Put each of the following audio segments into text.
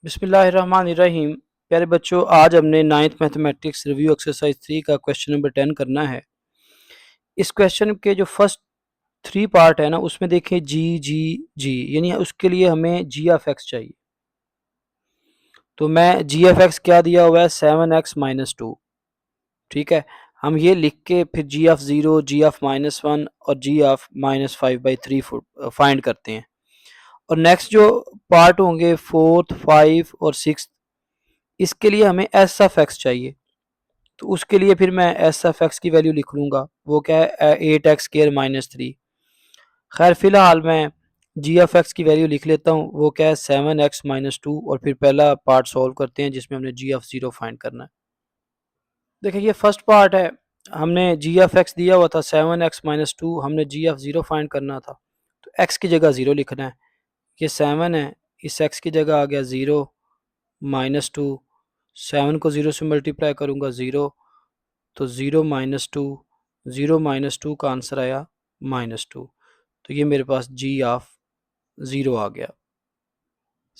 बिस्मिल्लाहिर्रहमानिर्रहीम। प्यारे बच्चों, आज हमने नाइन्थ मैथमेटिक्स रिव्यू एक्सरसाइज 3 का क्वेश्चन नंबर 10 करना है। इस क्वेश्चन के जो फर्स्ट 3 पार्ट है ना, उसमें देखें जी जी जी, यानी उसके लिए हमें जी ऑफ एक्स चाहिए। तो मैं जी ऑफ एक्स क्या दिया हुआ है, 7x-2। ठीक है, हम ये लिख के फिर जी ऑफ ज़ीरो, जी ऑफ -1 और जी ऑफ -5/3 फाइंड करते हैं। और नेक्स्ट जो पार्ट होंगे, फोर्थ, 5 और 6, इसके लिए हमें एस ऑफ एक्स चाहिए। तो उसके लिए फिर मैं एस ऑफ एक्स की वैल्यू लिख लूँगा, वो क्या है, 8x² - 3। खैर फ़िलहाल मैं जी ऑफ एक्स की वैल्यू लिख लेता हूँ, वो क्या है, 7x-2। और फिर पहला पार्ट सॉल्व करते हैं जिसमें हमने जी ऑफ ज़ीरो फाइंड करना है। देखिए ये फर्स्ट पार्ट है, हमने जी ऑफ एक्स दिया हुआ था 7x-2, हमने जी ऑफ ज़ीरो फाइंड करना था। तो एक्स की जगह ज़ीरो लिखना है। ये 7 है, इस एक्स की जगह आ गया ज़ीरो, -2। 7 को ज़ीरो से मल्टीप्लाई करूँगा, ज़ीरो। तो zero minus two, zero minus two का आंसर आया -2। तो ये मेरे पास जी ऑफ ज़ीरो आ गया।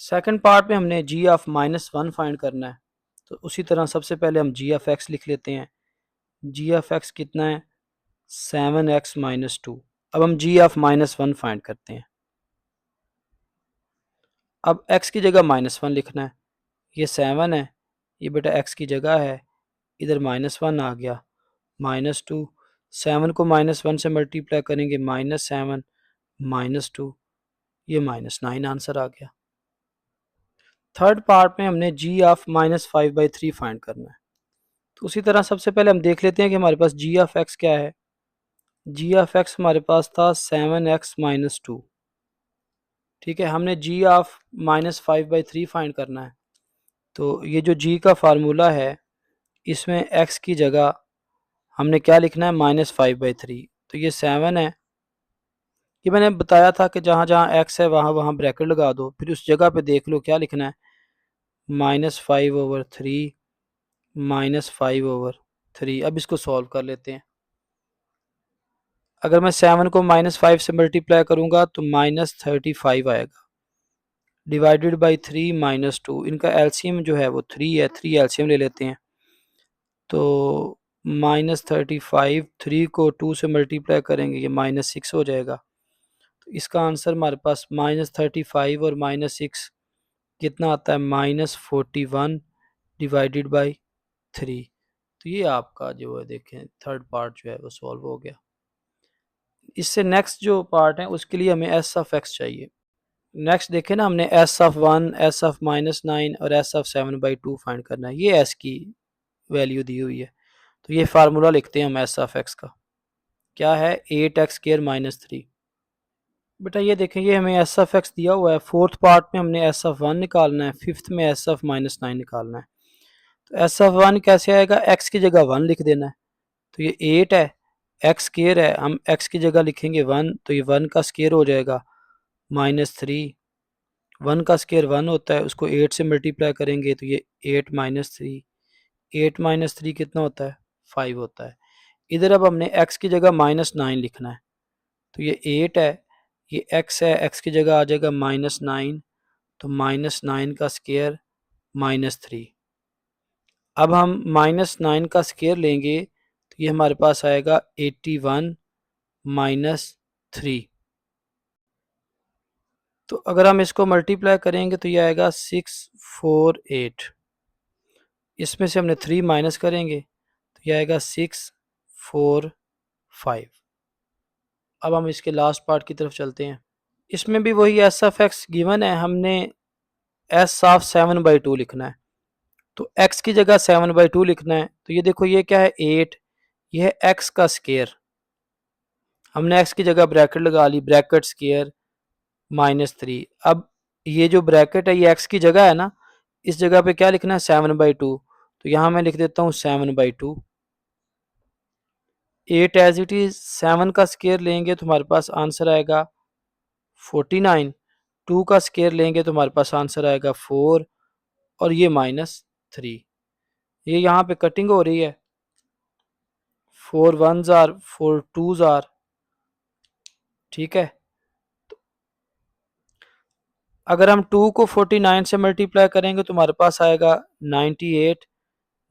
सेकंड पार्ट में हमने जी ऑफ -1 फाइंड करना है। तो उसी तरह सबसे पहले हम जी ऑफ एक्स लिख लेते हैं। जी ऑफ एक्स कितना है, 7x-2। अब हम जी ऑफ -1 फाइंड करते हैं। अब एक्स की जगह -1 लिखना है। ये 7 है, ये बेटा एक्स की जगह है, इधर -1 आ गया, -2। 7 को -1 से मल्टीप्लाई करेंगे, -7 -2, ये -9 आंसर आ गया। थर्ड पार्ट में हमने जी ऑफ -5/3 फाइंड करना है। तो उसी तरह सबसे पहले हम देख लेते हैं कि हमारे पास जी ऑफ एक्स क्या है। जी ऑफ एक्स हमारे पास था 7x-2। ठीक है, हमने जी ऑफ -5/3 फाइंड करना है। तो ये जो जी का फार्मूला है, इसमें एक्स की जगह हमने क्या लिखना है, -5/3। तो ये 7 है, ये मैंने बताया था कि जहाँ जहाँ एक्स है वहाँ वहाँ ब्रैकेट लगा दो, फिर उस जगह पे देख लो क्या लिखना है, -5/3 -5/3। अब इसको सॉल्व कर लेते हैं। अगर मैं 7 को -5 से मल्टीप्लाई करूँगा तो -35 आएगा, डिवाइडेड बाई 3 -2। इनका एलसीएम जो है वो 3 है, 3 एलसीएम ले लेते हैं। तो -35, 3 को 2 से मल्टीप्लाई करेंगे, ये -6 हो जाएगा। तो इसका आंसर हमारे पास -35 और -6 कितना आता है, -41 डिवाइडेड बाई 3। तो ये आपका जो है देखें थर्ड पार्ट जो है वो सॉल्व हो गया। इससे नेक्स्ट जो पार्ट है उसके लिए हमें एस ऑफ एक्स चाहिए। नेक्स्ट देखें ना, हमने एस ऑफ 1, एस ऑफ -9 और एस ऑफ 7/2 फाइंड करना है। ये एस की वैल्यू दी हुई है। तो ये फार्मूला लिखते हैं हम एस ऑफ एक्स का, क्या है, 8x² - 3। बेटा ये देखें, ये हमें एस ऑफ एक्स दिया हुआ है। फोर्थ पार्ट में हमने एस ऑफ 1 निकालना है, फिफ्थ में एस ऑफ -9 निकालना है। तो एस ऑफ 1 कैसे आएगा, एक्स की जगह 1 लिख देना है। तो ये 8 है, एक्स स्केयर है, हम एक्स की जगह लिखेंगे 1, तो ये 1 का स्केयर हो जाएगा -3। 1 का स्केयर 1 होता है, उसको 8 से मल्टीप्लाई करेंगे तो ये 8 -3, 8 -3 कितना होता है, 5 होता है। इधर अब हमने एक्स की जगह -9 लिखना है। तो ये 8 है, ये एक्स है, एक्स की जगह आ जाएगा -9। तो -9 का स्केयर -3। अब हम -9 का स्केयर लेंगे तो ये हमारे पास आएगा 81 -3। तो अगर हम इसको मल्टीप्लाई करेंगे तो ये आएगा 648। इसमें से हमने 3 माइनस करेंगे तो ये आएगा 645। अब हम इसके लास्ट पार्ट की तरफ चलते हैं। इसमें भी वही एस ऑफ एक्स गिवन है, हमने एस ऑफ 7/2 लिखना है। तो एक्स की जगह 7/2 लिखना है। तो ये देखो, ये क्या है, 8, ये है एक्स का स्केयर। हमने एक्स की जगह ब्रैकेट लगा ली, ब्रैकेट स्केयर -3। अब ये जो ब्रैकेट है ये एक्स की जगह है ना, इस जगह पे क्या लिखना है, 7/2। तो यहाँ मैं लिख देता हूँ 7/2। 8 एज इट इज, 7 का स्केयर लेंगे तो हमारे पास आंसर आएगा 49। 2 का स्केयर लेंगे तो हमारे पास आंसर आएगा 4, और ये -3। ये यहाँ पे कटिंग हो रही है, 4 1s आर 4 2s आर। ठीक है, अगर हम 2 को 49 से मल्टीप्लाई करेंगे तो हमारे पास आएगा 98।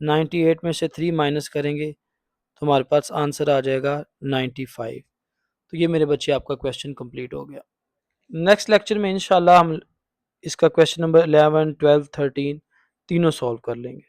98 में से 3 माइनस करेंगे तो हमारे पास आंसर आ जाएगा 95। तो ये मेरे बच्चे आपका क्वेश्चन कंप्लीट हो गया। नेक्स्ट लेक्चर में इंशाल्लाह हम इसका क्वेश्चन नंबर 11, 12, 13 तीनों सॉल्व कर लेंगे।